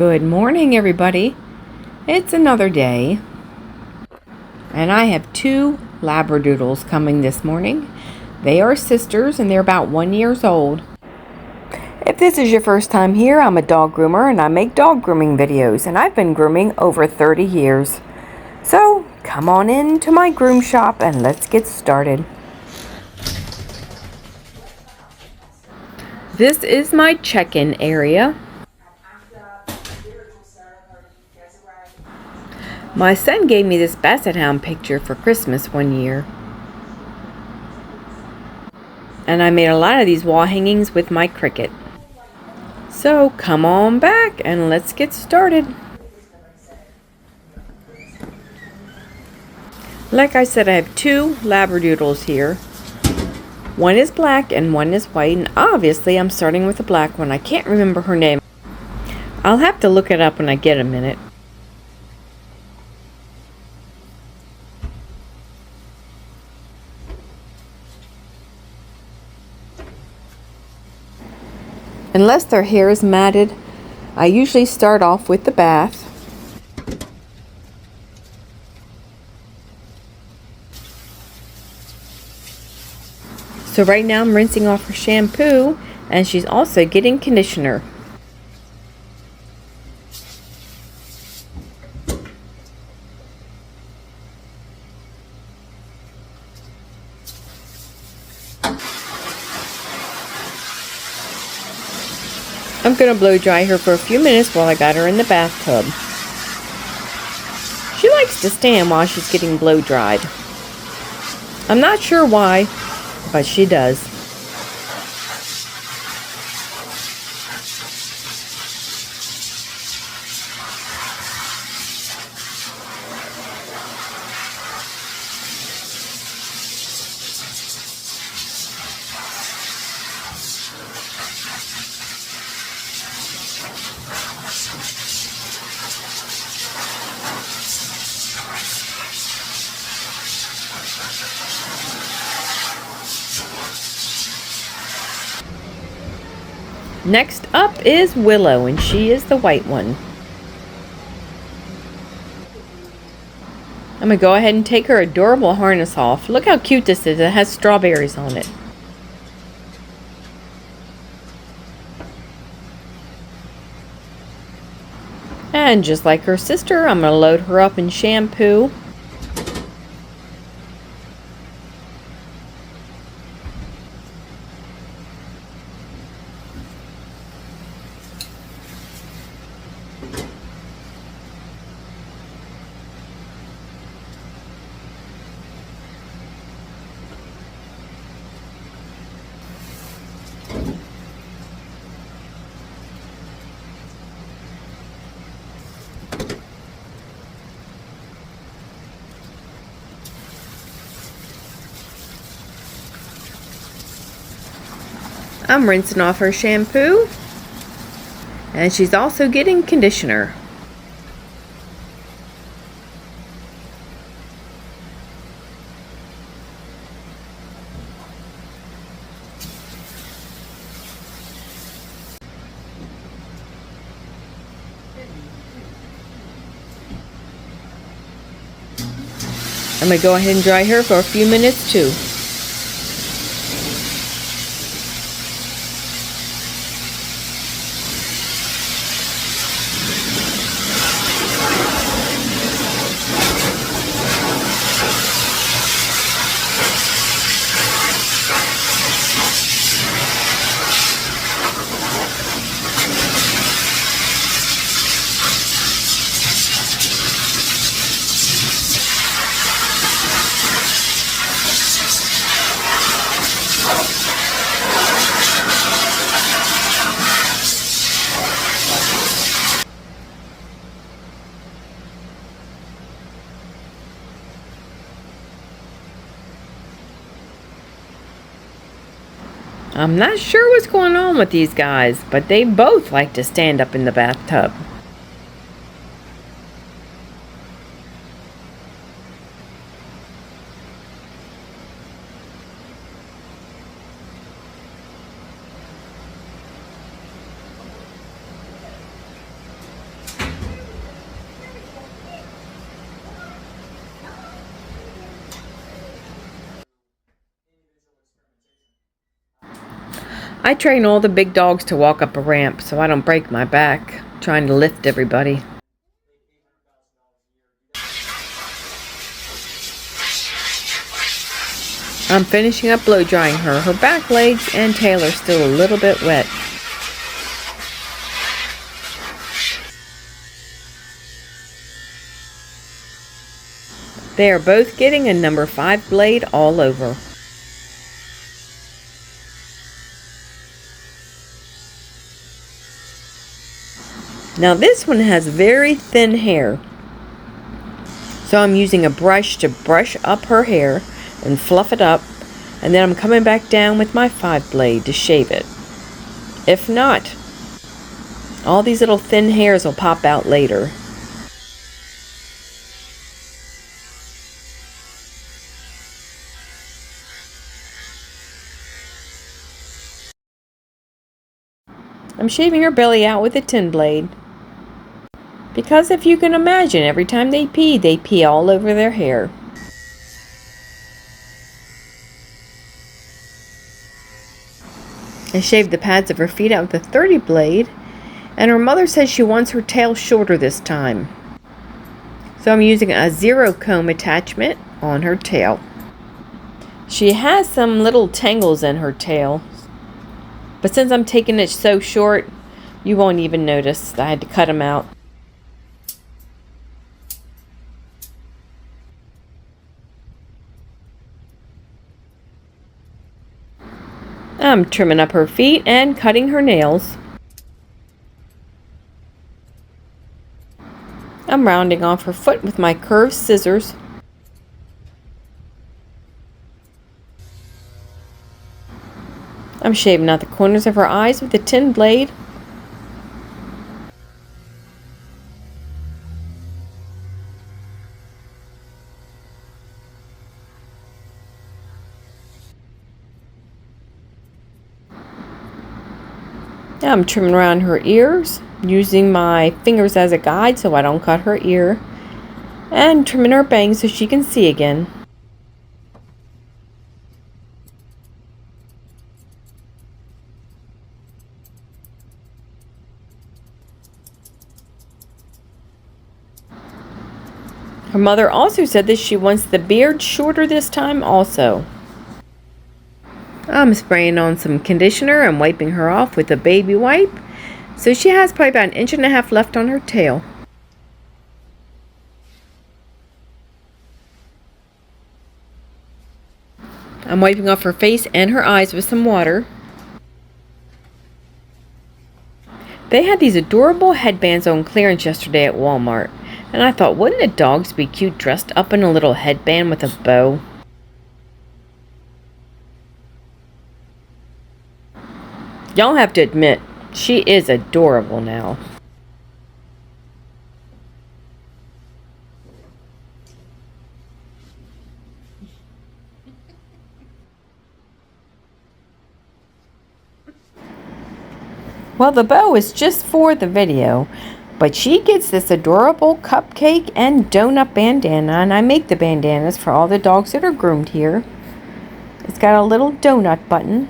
Good morning, everybody. It's another day, and I have two Labradoodles coming this morning. They are sisters, and they're about 1 year old. If this is your first time here, I'm a dog groomer, and I make dog grooming videos, and I've been grooming over 30 years. So, come on in to my groom shop, and let's get started. This is my check-in area. My son gave me this basset hound picture for Christmas 1 year. And I made a lot of these wall hangings with my Cricut. So come on back and let's get started. Like I said, I have two Labradoodles here. One is black and one is white, and obviously I'm starting with the black one. I can't remember her name. I'll have to look it up when I get a minute. Unless their hair is matted, I usually start off with the bath. So right now I'm rinsing off her shampoo, and she's also getting conditioner. I'm going to blow dry her for a few minutes while I got her in the bathtub. She likes to stand while she's getting blow dried. I'm not sure why, but she does. Next up is Willow, and she is the white one. I'm going to go ahead and take her adorable harness off. Look how cute this is. It has strawberries on it. And just like her sister, I'm going to load her up in shampoo. I'm rinsing off her shampoo, and she's also getting conditioner. I'm going to go ahead and dry her for a few minutes too. I'm not sure what's going on with these guys, but they both like to stand up in the bathtub. I train all the big dogs to walk up a ramp so I don't break my back trying to lift everybody. I'm finishing up blow drying her. Her back legs and tail are still a little bit wet. They are both getting a number 5 blade all over. Now this one has very thin hair, so I'm using a brush to brush up her hair and fluff it up, and then I'm coming back down with my 5 blade to shave it. If not, all these little thin hairs will pop out later. I'm shaving her belly out with a 10 blade. Because if you can imagine, every time they pee all over their hair. I shaved the pads of her feet out with a 30 blade, and her mother says she wants her tail shorter this time. So I'm using a 0 comb attachment on her tail. She has some little tangles in her tail, but since I'm taking it so short, you won't even notice. I had to cut them out. I'm trimming up her feet and cutting her nails. I'm rounding off her foot with my curved scissors. I'm shaving out the corners of her eyes with a 10 blade. Now I'm trimming around her ears, using my fingers as a guide so I don't cut her ear, and trimming her bangs so she can see again. Her mother also said that she wants the beard shorter this time also. I'm spraying on some conditioner and wiping her off with a baby wipe. So she has probably about 1.5 inches left on her tail. I'm wiping off her face and her eyes with some water. They had these adorable headbands on clearance yesterday at Walmart. And I thought, wouldn't the dogs be cute dressed up in a little headband with a bow? Y'all have to admit, she is adorable now. Well, the bow is just for the video, but she gets this adorable cupcake and donut bandana, and I make the bandanas for all the dogs that are groomed here. It's got a little donut button.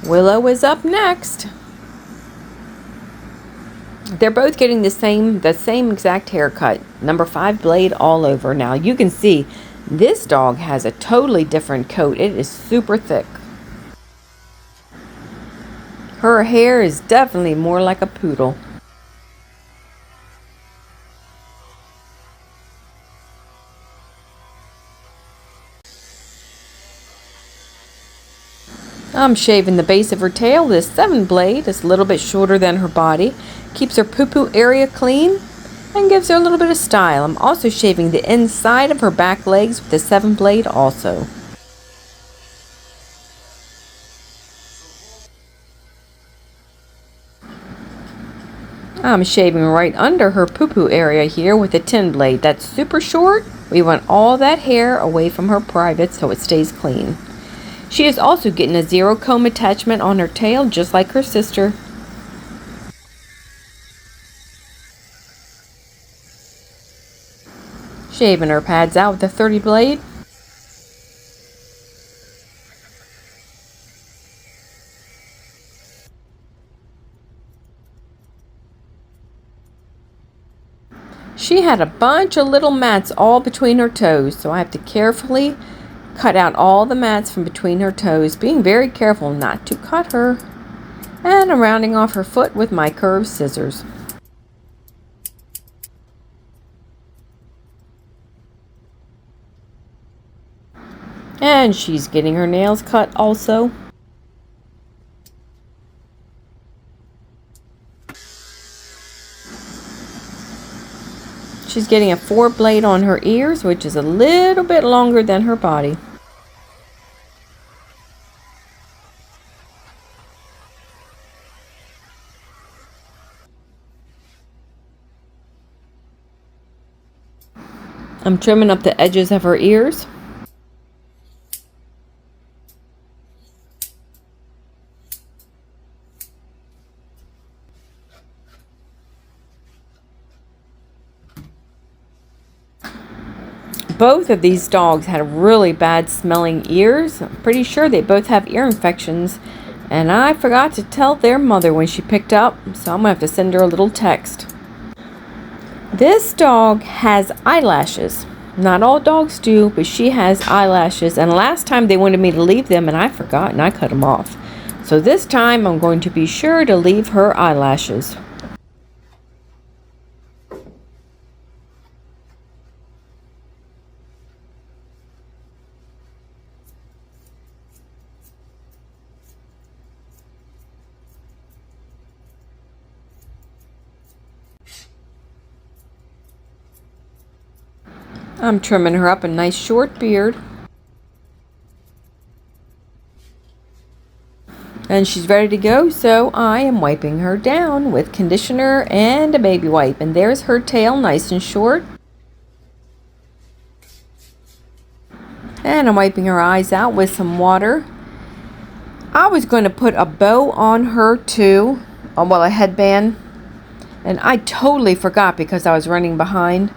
Willow is up next. They're both getting the same exact haircut, number 5 blade all over. Now you can see this dog has a totally different coat. It is super thick. Her hair is definitely more like a poodle. I'm shaving the base of her tail. This 7 blade is a little bit shorter than her body. Keeps her poo-poo area clean and gives her a little bit of style. I'm also shaving the inside of her back legs with the 7 blade also. I'm shaving right under her poo-poo area here with a 10 blade. That's super short. We want all that hair away from her private so it stays clean. She is also getting a 0 comb attachment on her tail just like her sister. Shaving her pads out with a 30 blade. She had a bunch of little mats all between her toes, so I have to carefully cut out all the mats from between her toes, being very careful not to cut her. And I'm rounding off her foot with my curved scissors. And she's getting her nails cut also. She's getting a 4 blade on her ears, which is a little bit longer than her body. I'm trimming up the edges of her ears. Both of these dogs had really bad smelling ears. I'm pretty sure they both have ear infections. And I forgot to tell their mother when she picked up, so I'm going to have to send her a little text. This dog has eyelashes. Not all dogs do, but she has eyelashes. And last time they wanted me to leave them and I forgot and I cut them off. So this time I'm going to be sure to leave her eyelashes. I'm trimming her up a nice short beard. And she's ready to go, so I am wiping her down with conditioner and a baby wipe. And there's her tail, nice and short. And I'm wiping her eyes out with some water. I was going to put a bow on her too, well, a headband. And I totally forgot because I was running behind.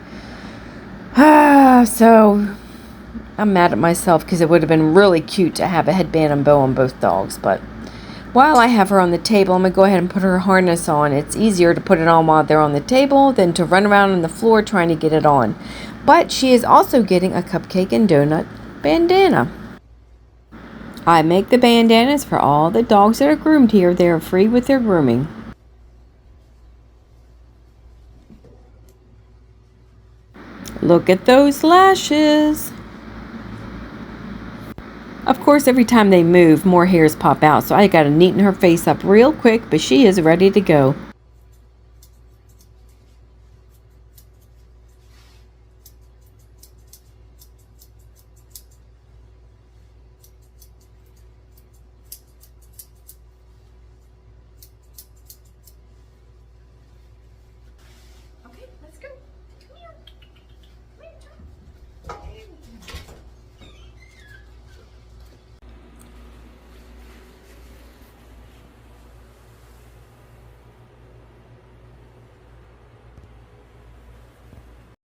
So I'm mad at myself because it would have been really cute to have a headband and bow on both dogs. But while I have her on the table, I'm going to go ahead and put her harness on. It's easier to put it on while they're on the table than to run around on the floor trying to get it on. But she is also getting a cupcake and donut bandana. I make the bandanas for all the dogs that are groomed here. They are free with their grooming. Look at those lashes. Of course, every time they move, more hairs pop out, so I gotta neaten her face up real quick, but she is ready to go.